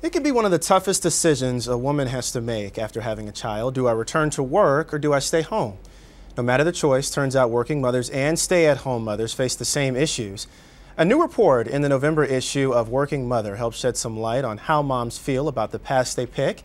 It can be one of the toughest decisions a woman has to make after having a child. Do I return to work or do I stay home? No matter the choice, turns out working mothers and stay-at-home mothers face the same issues. A new report in the November issue of Working Mother helps shed some light on how moms feel about the paths they pick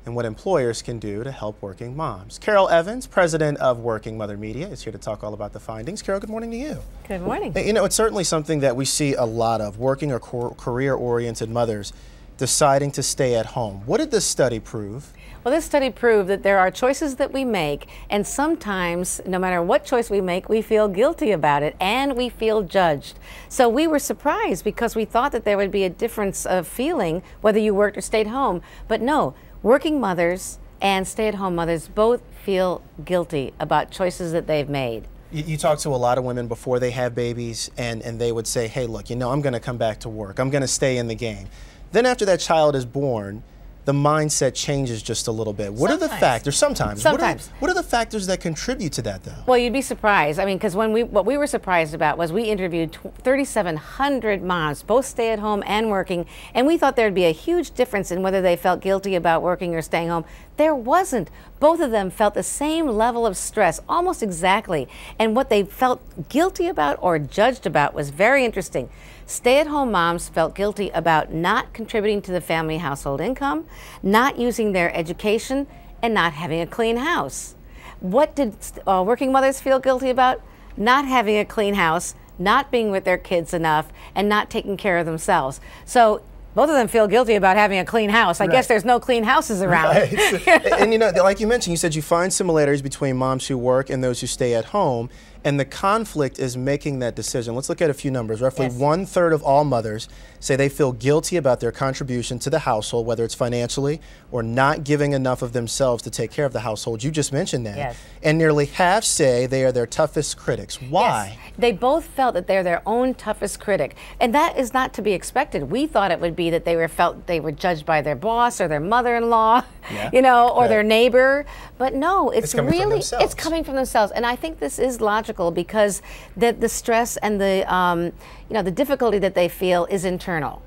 and what employers can do to help working moms. Carol Evans, president of Working Mother Media, is here to talk all about the findings. Carol, good morning to you. Good morning. You know, it's certainly something that we see a lot of, working or career-oriented mothers deciding to stay at home. What did this study prove? Well, this study proved that there are choices that we make, and sometimes, no matter what choice we make, we feel guilty about it and we feel judged. So we were surprised because we thought that there would be a difference of feeling whether you worked or stayed home. But no, working mothers and stay-at-home mothers both feel guilty about choices that they've made. You talk to a lot of women before they have babies, and they would say, hey, look, you know, I'm going to come back to work. I'm going to stay in the game. Then after that child is born, the mindset changes just a little bit. What are the factors? Sometimes. What are the factors that contribute to that, though? Well, you'd be surprised. I mean, because what we were surprised about was we interviewed 3,700 moms, both stay-at-home and working, and we thought there'd be a huge difference in whether they felt guilty about working or staying home. There wasn't. Both of them felt the same level of stress, almost exactly. And what they felt guilty about or judged about was very interesting. Stay-at-home moms felt guilty about not contributing to the family household income, not using their education, and not having a clean house. What did working mothers feel guilty about? Not having a clean house, not being with their kids enough, and not taking care of themselves. So both of them feel guilty about having a clean house. I guess there's no clean houses around. Right. And you know, like you mentioned, you said you find similarities between moms who work and those who stay at home, and the conflict is making that decision. Let's look at a few numbers. Roughly 1/3 of all mothers say they feel guilty about their contribution to the household, whether it's financially or not giving enough of themselves to take care of the household. You just mentioned that. Yes. And nearly half say they are their toughest critics. Why? Yes. They both felt that they're their own toughest critic. And that is not to be expected. We thought it would be that felt they were judged by their boss or their mother-in-law, you know, or their neighbor. But no, it's coming from themselves. And I think this is logical because the stress and the the difficulty that they feel is internal.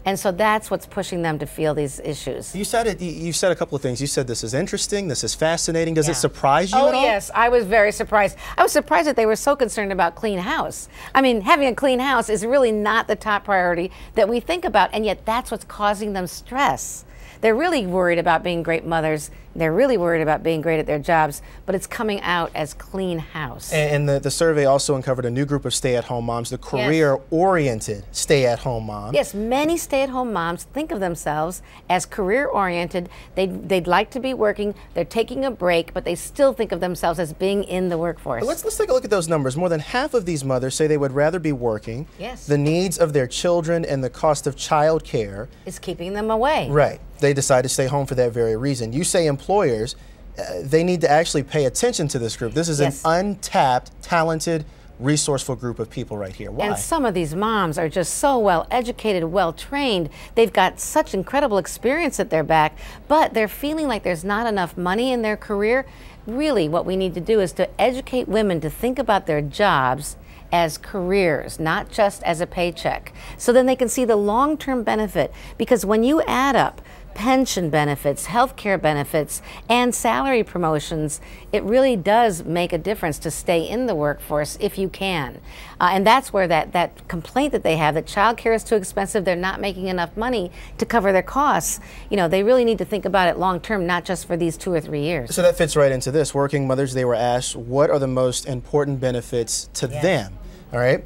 And so that's what's pushing them to feel these issues. You said a couple of things. You said this is interesting, this is fascinating. Does it surprise you at all? Oh, yes. I was very surprised. I was surprised that they were so concerned about clean house. I mean, having a clean house is really not the top priority that we think about, and yet that's what's causing them stress. They're really worried about being great mothers. They're really worried about being great at their jobs, but it's coming out as clean house. And the survey also uncovered a new group of stay-at-home moms, the career-oriented stay-at-home moms. Yes, many stay-at-home moms think of themselves as career-oriented. They'd like to be working, they're taking a break, but they still think of themselves as being in the workforce. But let's take a look at those numbers. More than half of these mothers say they would rather be working. Yes. The needs of their children and the cost of child care is keeping them away. Right. They decide to stay home for that very reason. You say employers, they need to actually pay attention to this group. This is an untapped, talented, resourceful group of people right here. Why? And some of these moms are just so well educated, well trained. They've got such incredible experience at their back, but they're feeling like there's not enough money in their career. Really, what we need to do is to educate women to think about their jobs as careers, not just as a paycheck. So then they can see the long-term benefit, because when you add up pension benefits, health care benefits, and salary promotions, it really does make a difference to stay in the workforce if you can. And that's where that complaint that they have, that child care is too expensive, they're not making enough money to cover their costs, you know, they really need to think about it long term, not just for these 2 or 3 years. So that fits right into this. Working mothers, they were asked what are the most important benefits to them. All right.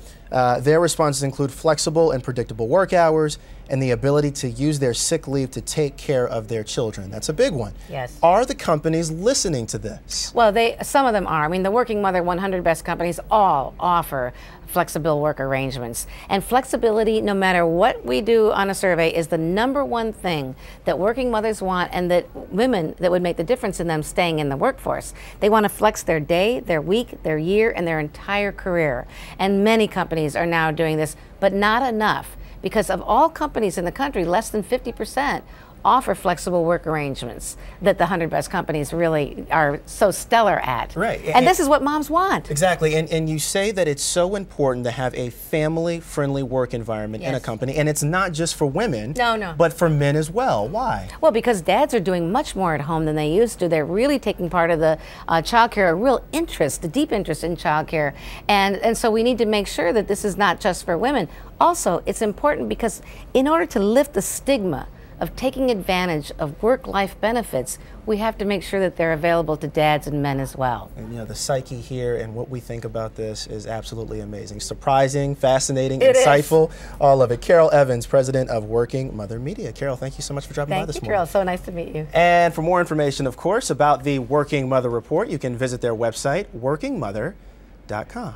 Their responses include flexible and predictable work hours and the ability to use their sick leave to take care of their children. That's a big one. Yes. Are the companies listening to this? Well, some of them are. I mean, the Working Mother 100 Best companies all offer flexible work arrangements. And flexibility, no matter what we do on a survey, is the #1 thing that working mothers want, and that women, that would make the difference in them staying in the workforce. They want to flex their day, their week, their year, and their entire career. And many companies are now doing this, but not enough. Because of all companies in the country, less than 50% offer flexible work arrangements that the 100 Best companies really are so stellar at. Right. And this is what moms want. Exactly. And you say that it's so important to have a family-friendly work environment in a company. And it's not just for women, but for men as well. Why? Well, because dads are doing much more at home than they used to. They're really taking part of the childcare, a real interest, a deep interest in childcare. And so we need to make sure that this is not just for women. Also, it's important because in order to lift the stigma of taking advantage of work-life benefits, we have to make sure that they're available to dads and men as well. And the psyche here and what we think about this is absolutely amazing. Surprising, fascinating, insightful, all of it. Carol Evans, president of Working Mother Media. Carol, thank you so much for dropping by this morning. Thank you, Carol. So nice to meet you. And for more information, of course, about the Working Mother Report, you can visit their website, workingmother.com.